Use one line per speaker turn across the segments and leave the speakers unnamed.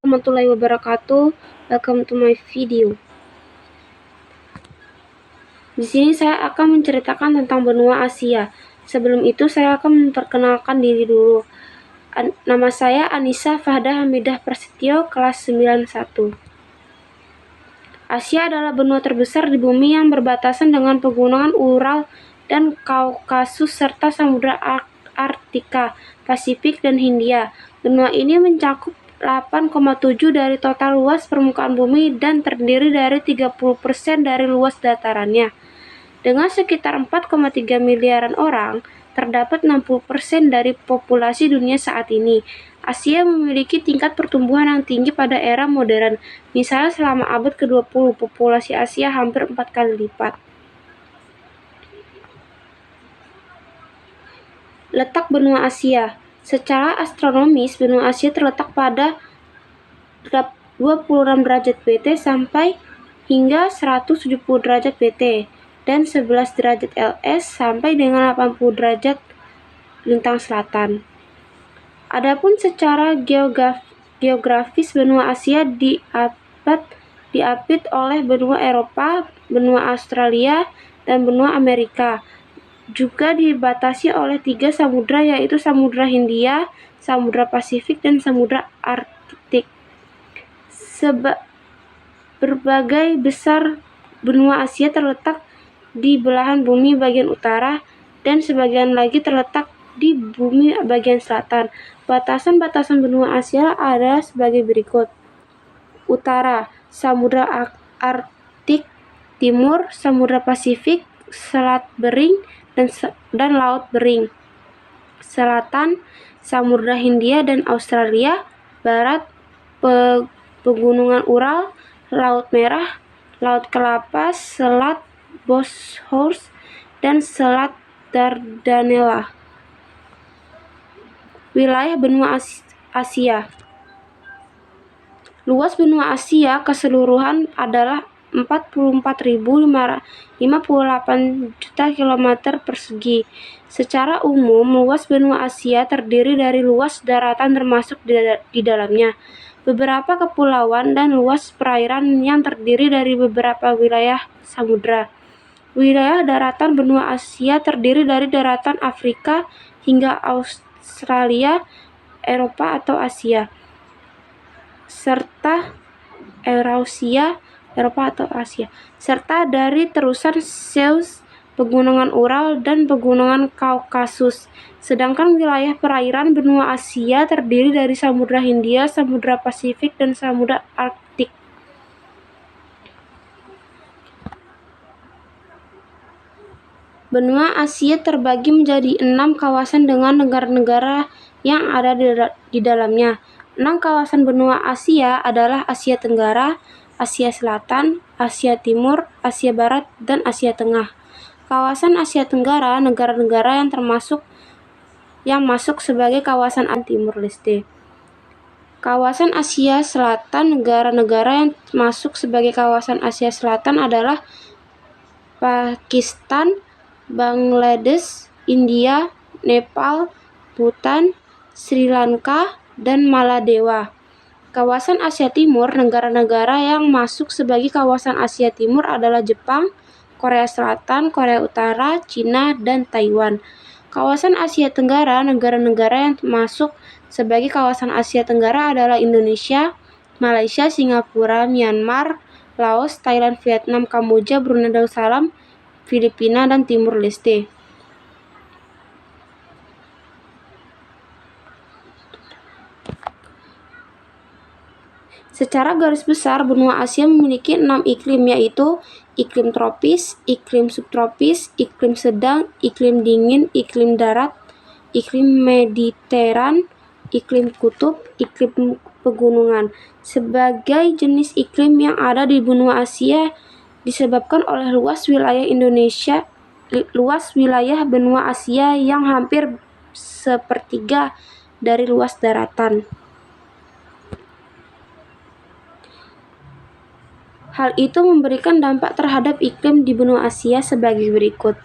warahmatullahi wabarakatuh. Welcome to my video. Di sini saya akan menceritakan tentang benua Asia. Sebelum itu saya akan memperkenalkan diri dulu. Nama saya Anissa Fahda Hamidah Prasetyo, kelas 91. Asia adalah benua terbesar di bumi yang berbatasan dengan pegunungan Ural dan Kaukasus serta Samudra Arktika, Pasifik, dan Hindia. Benua ini mencakup 8,7 dari total luas permukaan bumi dan terdiri dari 30% dari luas datarannya. Dengan sekitar 4,3 miliaran orang, terdapat 60% dari populasi dunia saat ini. Asia memiliki tingkat pertumbuhan yang tinggi pada era modern. Misalnya selama abad ke-20, populasi Asia hampir 4 kali lipat. Letak benua Asia. Secara astronomis, benua Asia terletak pada 26 derajat BT sampai hingga 170 derajat BT dan 11 derajat LS sampai dengan 80 derajat lintang selatan. Adapun secara geografis, benua Asia diapit oleh benua Eropa, benua Australia, dan benua Amerika. Juga dibatasi oleh 3 samudra, yaitu Samudra Hindia, Samudra Pasifik, dan Samudra Arktik. Berbagai besar benua Asia terletak di belahan bumi bagian utara dan sebagian lagi terletak di bumi bagian selatan. Batasan-batasan benua Asia ada sebagai berikut. Utara, Samudra Arktik; timur, Samudra Pasifik, Selat Bering, dan Laut Bering; selatan, Samudra Hindia dan Australia; barat, Pegunungan Ural, Laut Merah, Laut Kelapa, Selat Bosporus, dan Selat Dardanella. Wilayah benua Asia. Luas benua Asia keseluruhan adalah 44.058 juta kilometer persegi. Secara umum, luas benua Asia terdiri dari luas daratan termasuk di dalamnya, beberapa kepulauan, dan luas perairan yang terdiri dari beberapa wilayah samudra. Wilayah daratan benua Asia terdiri dari daratan Afrika hingga Australia, Eropa atau Asia, serta Eurasia, Eropa atau Asia, serta dari terusan Zeus, Pegunungan Ural, dan Pegunungan Kaukasus. Sedangkan wilayah perairan benua Asia terdiri dari Samudra Hindia, Samudra Pasifik, dan Samudra Arktik. Benua Asia terbagi menjadi 6 kawasan dengan negara-negara yang ada di dalamnya. 6 kawasan benua Asia adalah Asia Tenggara, Asia Selatan, Asia Timur, Asia Barat, dan Asia Tengah. Kawasan Asia Tenggara, negara-negara yang masuk sebagai kawasan Timur Leste. Kawasan Asia Selatan, negara-negara yang masuk sebagai kawasan Asia Selatan adalah Pakistan, Bangladesh, India, Nepal, Bhutan, Sri Lanka, dan Maladewa. Kawasan Asia Timur, negara-negara yang masuk sebagai kawasan Asia Timur adalah Jepang, Korea Selatan, Korea Utara, Cina, dan Taiwan. Kawasan Asia Tenggara, negara-negara yang masuk sebagai kawasan Asia Tenggara adalah Indonesia, Malaysia, Singapura, Myanmar, Laos, Thailand, Vietnam, Kamboja, Brunei Darussalam, Filipina, dan Timur Leste. Secara garis besar, benua Asia memiliki 6 iklim, yaitu iklim tropis, iklim subtropis, iklim sedang, iklim dingin, iklim darat, iklim mediteran, iklim kutub, iklim pegunungan. Sebagai jenis iklim yang ada di benua Asia disebabkan oleh luas wilayah benua Asia yang hampir sepertiga dari luas daratan. Hal itu memberikan dampak terhadap iklim di benua Asia sebagai berikut.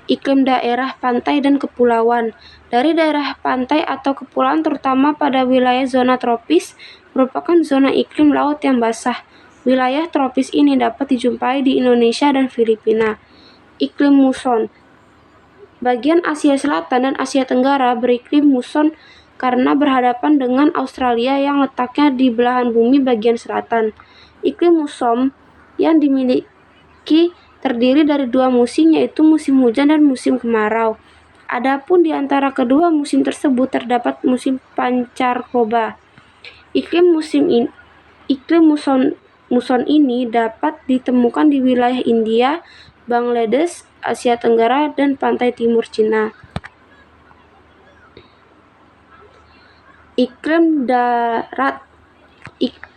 Iklim daerah pantai dan kepulauan. Dari daerah pantai atau kepulauan terutama pada wilayah zona tropis, merupakan zona iklim laut yang basah. Wilayah tropis ini dapat dijumpai di Indonesia dan Filipina. Iklim muson. Bagian Asia Selatan dan Asia Tenggara beriklim muson karena berhadapan dengan Australia yang letaknya di belahan bumi bagian selatan. Iklim muson yang dimiliki terdiri dari dua musim, yaitu musim hujan dan musim kemarau. Adapun di antara kedua musim tersebut terdapat musim pancaroba. Iklim muson ini dapat ditemukan di wilayah India, Bangladesh, Asia Tenggara, dan pantai timur Cina. Iklim darat.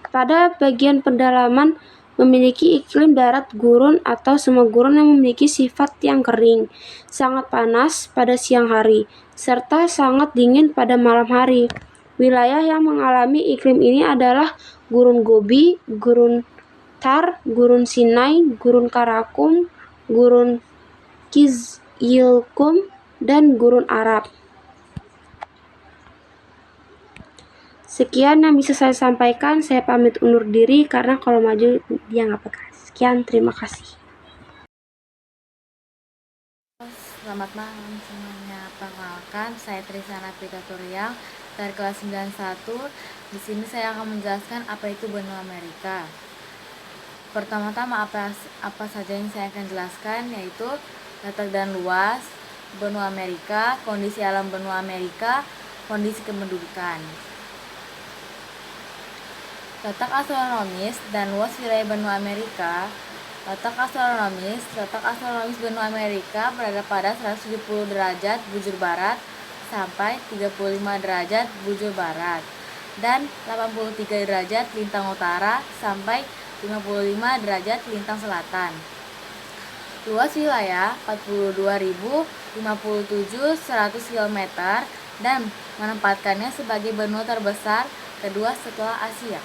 Pada bagian pedalaman memiliki iklim darat gurun atau semegurun yang memiliki sifat yang kering, sangat panas pada siang hari, serta sangat dingin pada malam hari. Wilayah yang mengalami iklim ini adalah Gurun Gobi, Gurun Thar, Gurun Sinai, Gurun Karakum, Gurun Kizilkum, dan Gurun Arab. Sekian yang bisa saya sampaikan. Saya pamit undur diri karena kalau maju dia nggak pegas. Sekian, terima kasih.
Selamat malam semuanya. Perkenalkan, saya Trisana Pita Turyang dari kelas 91. Di sini saya akan menjelaskan apa itu benua Amerika. Pertama-tama apa saja yang saya akan jelaskan, yaitu letak dan luas benua Amerika, kondisi alam benua Amerika, kondisi kependudukan. Letak astronomis dan luas wilayah benua Amerika. Letak astronomis benua Amerika berada pada 170 derajat bujur barat sampai 35 derajat bujur barat dan 83 derajat lintang utara sampai 55 derajat lintang selatan. Luas wilayah 42.057 km dan menempatkannya sebagai benua terbesar kedua setelah Asia.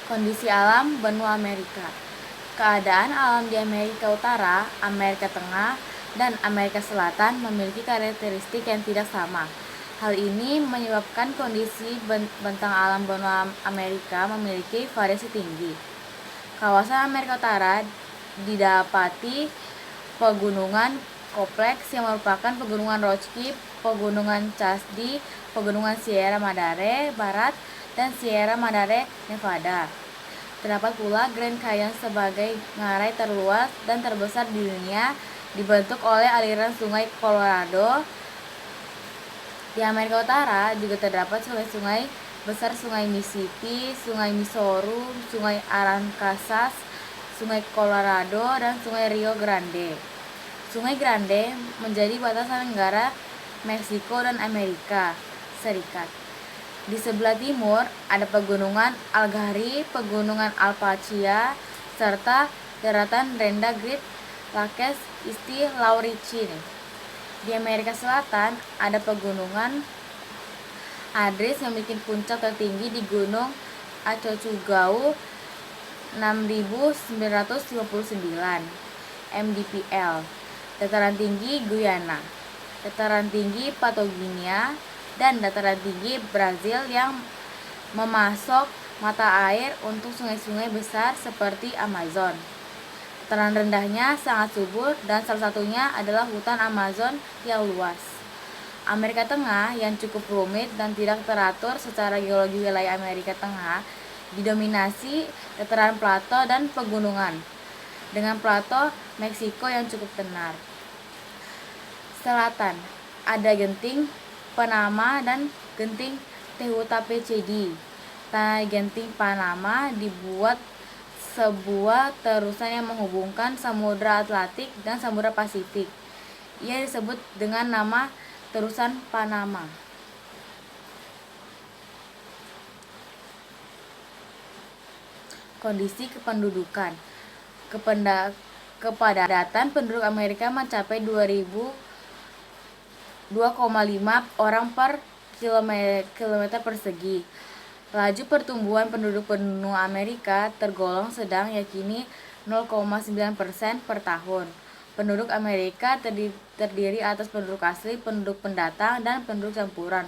Kondisi alam benua Amerika. Keadaan alam di Amerika Utara, Amerika Tengah, dan Amerika Selatan memiliki karakteristik yang tidak sama. Hal ini menyebabkan kondisi bentang alam benua Amerika memiliki variasi tinggi. Kawasan Amerika Utara didapati pegunungan kompleks yang merupakan pegunungan Rocky, pegunungan Chasdi, pegunungan Sierra Madre Barat, dan Sierra Madre Nevada. Terdapat pula Grand Canyon sebagai ngarai terluas dan terbesar di dunia, dibentuk oleh aliran sungai Colorado. Di Amerika Utara juga terdapat sungai-sungai besar, Sungai Mississippi, Sungai Missouri, Sungai Arkansas, Sungai Colorado, dan Sungai Rio Grande. Sungai Grande menjadi batasan negara Meksiko dan Amerika Serikat. Di sebelah timur ada pegunungan Algari, pegunungan Alpacia, serta daratan rendah Great Lakes Isti Lauricine. Di Amerika Selatan ada pegunungan Andrés yang memiliki puncak tertinggi di Gunung Aconcagua 6.959 mdpl. Dataran tinggi Guyana, dataran tinggi Patagonia, dan dataran tinggi Brazil yang memasok mata air untuk sungai-sungai besar seperti Amazon. Dataran rendahnya sangat subur dan salah satunya adalah hutan Amazon yang luas. Amerika Tengah yang cukup rumit dan tidak teratur secara geologi. Wilayah Amerika Tengah didominasi dataran plato dan pegunungan, dengan plato Meksiko yang cukup tenar. Selatan ada genting Panama dan genting Tehuantepec. Tanah genting Panama dibuat sebuah terusan yang menghubungkan Samudra Atlantik dan Samudra Pasifik. Ia disebut dengan nama terusan Panama. Kondisi kependudukan. Kepadatan penduduk Amerika mencapai 2,5 orang per kilometer persegi. Laju pertumbuhan penduduk benua Amerika tergolong sedang, yakni 0,9% per tahun. Penduduk Amerika terdiri atas penduduk asli, penduduk pendatang, dan penduduk campuran.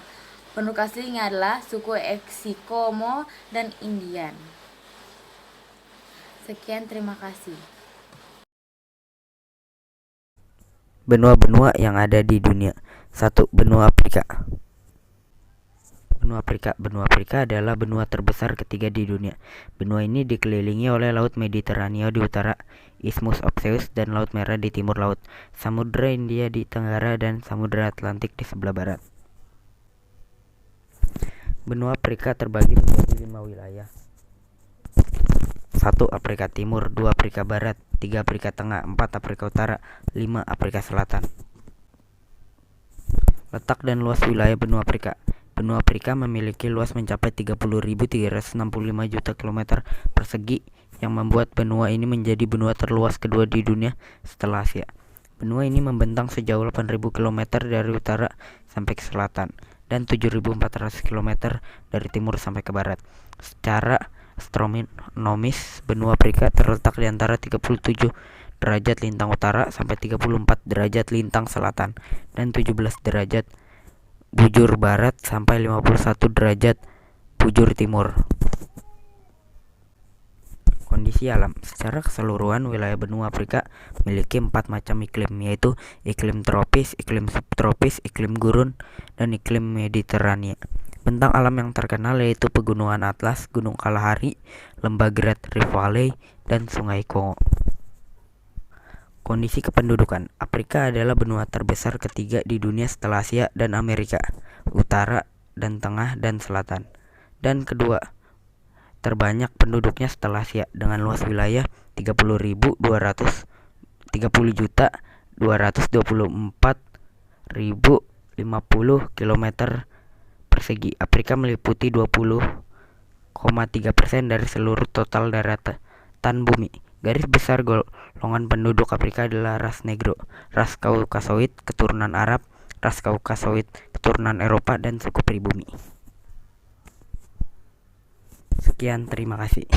Penduduk aslinya adalah suku Eskimo dan Indian. Sekian, terima kasih.
Benua-benua yang ada di dunia. 1. Benua Afrika. Benua Afrika adalah benua terbesar ketiga di dunia. Benua ini dikelilingi oleh Laut Mediterania di utara, Isthmus of Suez dan Laut Merah di timur laut, Samudra India di tenggara dan Samudra Atlantik di sebelah barat. Benua Afrika terbagi menjadi 5 wilayah. 1. Afrika Timur, 2. Afrika Barat, 3. Afrika Tengah, 4. Afrika Utara, 5. Afrika Selatan. Letak dan luas wilayah benua Afrika. Benua Afrika memiliki luas mencapai 30.365 juta kilometer persegi yang membuat benua ini menjadi benua terluas kedua di dunia setelah Asia. Benua ini membentang sejauh 8.000 km dari utara sampai ke selatan dan 7.400 km dari timur sampai ke barat. Secara astronomis, benua Afrika terletak di antara 37 derajat lintang utara sampai 34 derajat lintang selatan dan 17 derajat bujur barat sampai 51 derajat bujur timur. Kondisi alam. Secara keseluruhan, wilayah benua Afrika memiliki 4 macam iklim, yaitu iklim tropis, iklim subtropis, iklim gurun, dan iklim mediterania. Bentang alam yang terkenal yaitu Pegunungan Atlas, Gunung Kalahari, Lembah Great Rift Valley, dan Sungai Kongo. Kondisi kependudukan. Afrika adalah benua terbesar ketiga di dunia setelah Asia dan Amerika Utara dan Tengah dan Selatan, dan kedua terbanyak penduduknya setelah Asia dengan luas wilayah 30.224 km persegi. Afrika meliputi 20,3% dari seluruh total daratan bumi. Garis besar golongan penduduk Afrika adalah ras Negro, ras Kaukasoid, keturunan Arab, ras Kaukasoid, keturunan Eropa, dan suku pribumi. Sekian, terima kasih.